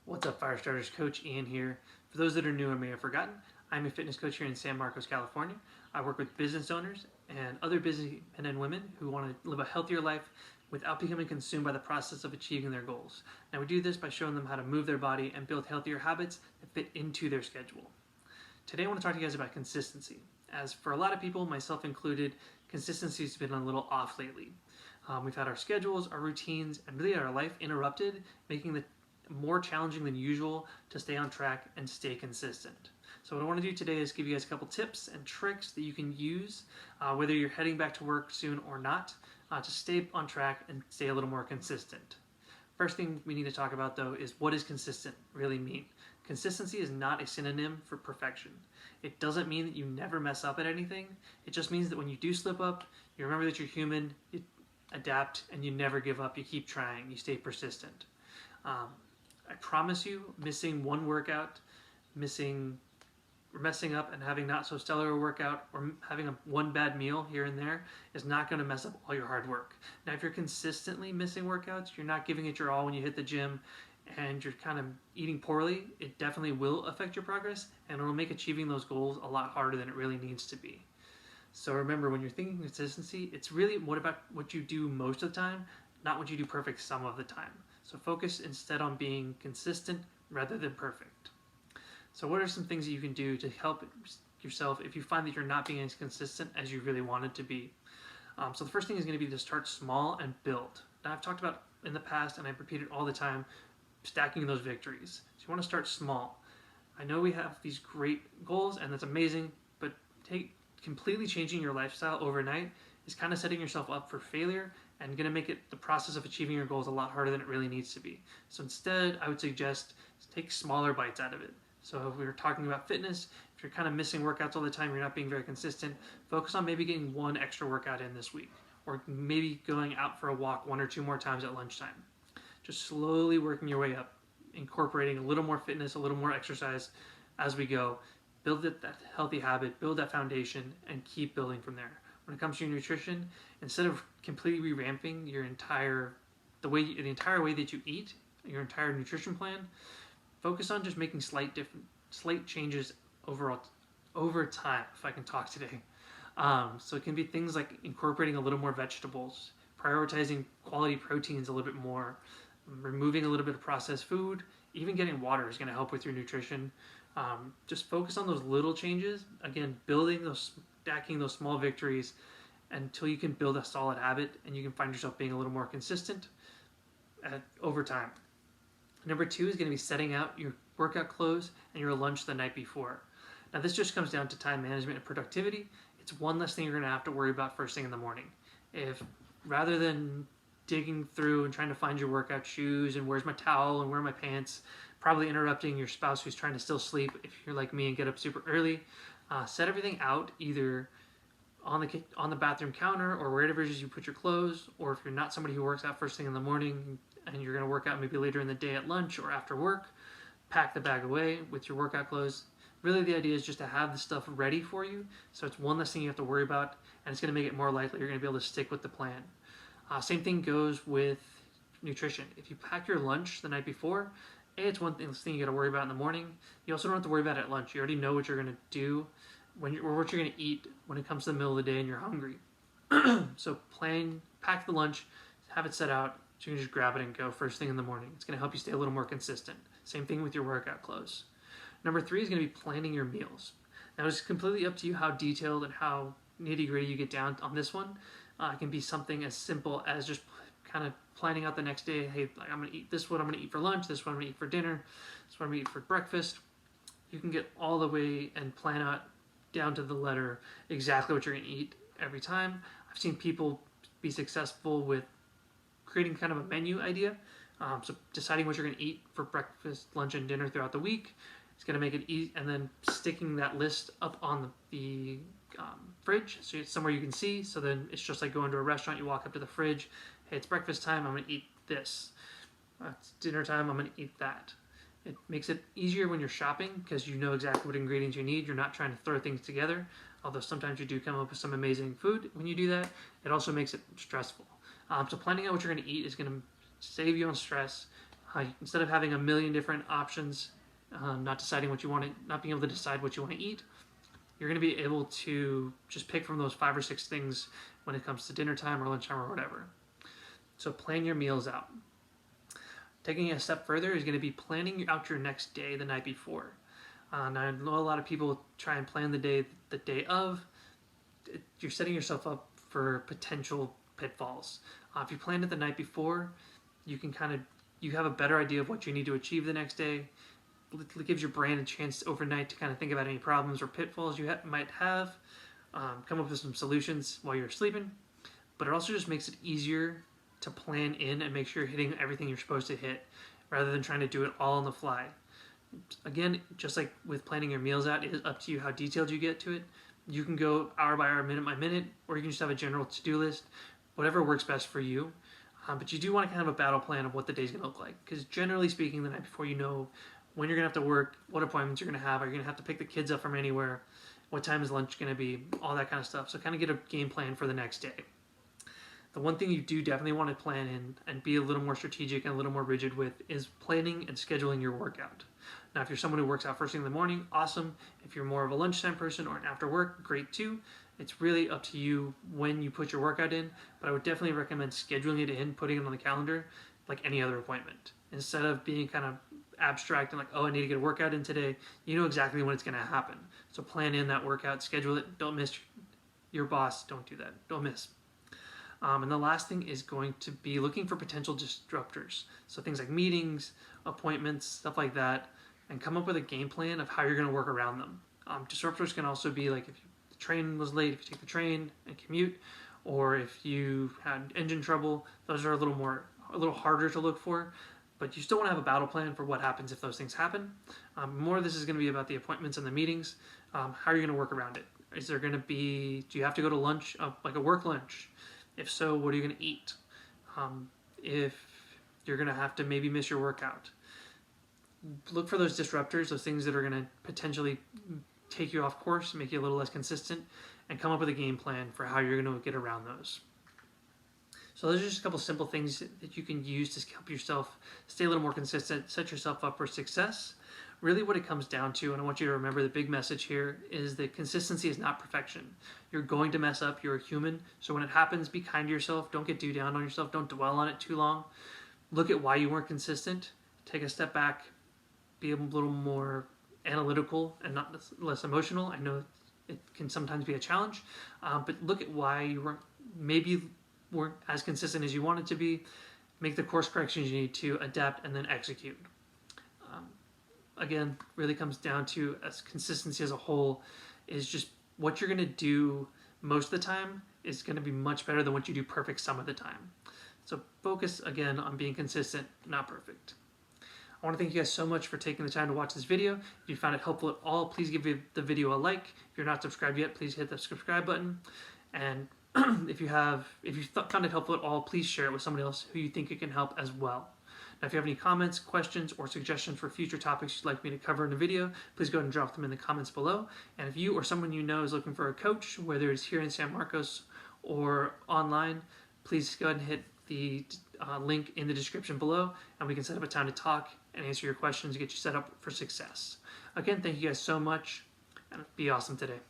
What's up, Firestarters? Coach Ian here. For those that are new and may have forgotten, I'm a fitness coach here in San Marcos, California. I work with business owners and other busy men and women who want to live a healthier life without becoming consumed by the process of achieving their goals. Now, we do this by showing them how to move their body and build healthier habits that fit into their schedule. Today, I want to talk to you guys about consistency. As for a lot of people, myself included, consistency has been a little off lately. We've had our schedules, our routines, and really our life interrupted, making it more challenging than usual to stay on track and stay consistent. So what I want to do today is give you guys a couple tips and tricks that you can use, whether you're heading back to work soon or not, to stay on track and stay a little more consistent. First thing we need to talk about though is what does consistent really mean? Consistency is not a synonym for perfection. It doesn't mean that you never mess up at anything. It just means that when you do slip up, you remember that you're human, you adapt, and you never give up. You keep trying, you stay persistent. I promise you, missing one workout, messing up and having not so stellar a workout, or having one bad meal here and there is not going to mess up all your hard work. Now, if you're consistently missing workouts, you're not giving it your all when you hit the gym, and you're kind of eating poorly, it definitely will affect your progress, and it will make achieving those goals a lot harder than it really needs to be. So remember, when you're thinking consistency, it's really what you do most of the time, not what you do perfect some of the time. So focus instead on being consistent rather than perfect. So what are some things that you can do to help yourself if you find that you're not being as consistent as you really wanted to be? So the first thing is going to be to start small and build. Now, I've talked about in the past, and I repeat it all the time, stacking those victories. So you want to start small. I know we have these great goals, and that's amazing, but completely changing your lifestyle overnight is kind of setting yourself up for failure and going to make the process of achieving your goals a lot harder than it really needs to be. So instead, I would suggest take smaller bites out of it. So if we were talking about fitness, if you're kind of missing workouts all the time, you're not being very consistent, focus on maybe getting one extra workout in this week, or maybe going out for a walk one or two more times at lunchtime. Just slowly working your way up, incorporating a little more fitness, a little more exercise as we go. Build that healthy habit, build that foundation, and keep building from there. When it comes to your nutrition, instead of completely revamping the entire way that you eat, your entire nutrition plan, focus on just making slight changes over time. If I can talk today, so it can be things like incorporating a little more vegetables, prioritizing quality proteins a little bit more, removing a little bit of processed food, even getting water is going to help with your nutrition. Just focus on those little changes. Again, stacking those small victories until you can build a solid habit and you can find yourself being a little more consistent over time. Number 2 is going to be setting out your workout clothes and your lunch the night before. Now, this just comes down to time management and productivity. It's one less thing you're going to have to worry about first thing in the morning. If rather than digging through and trying to find your workout shoes and where's my towel and where are my pants, probably interrupting your spouse who's trying to still sleep if you're like me and get up super early, set everything out either on the bathroom counter or wherever it is you put your clothes, or if you're not somebody who works out first thing in the morning and you're going to work out maybe later in the day at lunch or after work, pack the bag away with your workout clothes. Really, the idea is just to have the stuff ready for you, so it's one less thing you have to worry about, and it's going to make it more likely you're going to be able to stick with the plan. Same thing goes with nutrition. If you pack your lunch the night before, it's one thing you got to worry about in the morning. You also don't have to worry about it at lunch. You already know what you're going to do or what you're going to eat when it comes to the middle of the day and you're hungry. So pack the lunch, have it set out, so you can just grab it and go first thing in the morning. It's going to help you stay a little more consistent. Same thing with your workout clothes. Number 3 is going to be planning your meals. Now, it's completely up to you how detailed and how nitty-gritty you get down on this one. It can be something as simple as just kind of planning out the next day. Hey, I'm going to eat this, what I'm going to eat for lunch, this what I'm going to eat for dinner, this what I'm going to eat for breakfast. You can get all the way and plan out down to the letter exactly what you're going to eat every time. I've seen people be successful with creating kind of a menu idea. So deciding what you're going to eat for breakfast, lunch, and dinner throughout the week. It's going to make it easy, and then sticking that list up on the fridge so it's somewhere you can see. So then it's just like going to a restaurant. You walk up to the fridge. Hey, it's breakfast time. I'm going to eat this. It's dinner time. I'm going to eat that. It makes it easier when you're shopping because you know exactly what ingredients you need. You're not trying to throw things together, although sometimes you do come up with some amazing food when you do that. It also makes it stressful. So planning out what you're going to eat is going to save you on stress, Instead of having a million different options, not being able to decide what you want to eat, you're going to be able to just pick from those 5 or 6 things when it comes to dinner time or lunchtime or whatever. So plan your meals out. Taking it a step further is going to be planning out your next day the night before. Now, I know a lot of people try and plan the day of. You're setting yourself up for potential pitfalls. If you plan it the night before, you have a better idea of what you need to achieve the next day. It gives your brain a chance overnight to kind of think about any problems or pitfalls you might have, come up with some solutions while you're sleeping. But it also just makes it easier to plan in and make sure you're hitting everything you're supposed to hit, rather than trying to do it all on the fly. Again, just like with planning your meals out, it is up to you how detailed you get to it. You can go hour by hour, minute by minute, or you can just have a general to-do list, whatever works best for you. But you do want to kind of have a battle plan of what the day's going to look like, because generally speaking, the night before, you know when you're going to have to work, what appointments you're going to have, are you going to have to pick the kids up from anywhere, what time is lunch going to be, all that kind of stuff. So kind of get a game plan for the next day. The one thing you do definitely want to plan in and be a little more strategic and a little more rigid with is planning and scheduling your workout. Now, if you're someone who works out first thing in the morning, awesome. If you're more of a lunchtime person or an after work, great too. It's really up to you when you put your workout in, but I would definitely recommend scheduling it in, putting it on the calendar like any other appointment. Instead of being kind of abstract and like, oh, I need to get a workout in today, you know exactly when it's going to happen. So plan in that workout, schedule it, don't miss your boss, don't do that, don't miss. And the last thing is going to be looking for potential disruptors. So things like meetings, appointments, stuff like that, and come up with a game plan of how you're going to work around them. Disruptors can also be like if the train was late, if you take the train and commute, or if you had engine trouble. Those are a little harder to look for, but you still want to have a battle plan for what happens if those things happen. More of this is going to be about the appointments and the meetings. How are you going to work around it? Do you have to go to lunch, like a work lunch? If so, what are you going to eat? If you're going to have to maybe miss your workout, look for those disruptors, those things that are going to potentially take you off course, make you a little less consistent, and come up with a game plan for how you're going to get around those. So those are just a couple simple things that you can use to help yourself stay a little more consistent, set yourself up for success. Really what it comes down to, and I want you to remember the big message here, is that consistency is not perfection. You're going to mess up, you're a human, so when it happens, be kind to yourself, don't get too down on yourself, don't dwell on it too long. Look at why you weren't consistent, take a step back, be a little more analytical and not less emotional. I know it can sometimes be a challenge, but look at why you weren't as consistent as you wanted to be, make the course corrections you need to, adapt, and then execute. Again, really comes down to consistency as a whole is just what you're going to do most of the time is going to be much better than what you do perfect some of the time. So focus again on being consistent, not perfect. I want to thank you guys so much for taking the time to watch this video. If you found it helpful at all, please give the video a like. If you're not subscribed yet, please hit the subscribe button. And if you found it helpful at all, please share it with somebody else who you think it can help as well. Now, if you have any comments, questions, or suggestions for future topics you'd like me to cover in a video, please go ahead and drop them in the comments below. And if you or someone you know is looking for a coach, whether it's here in San Marcos or online, please go ahead and hit the link in the description below, and we can set up a time to talk and answer your questions to get you set up for success. Again, thank you guys so much, and be awesome today.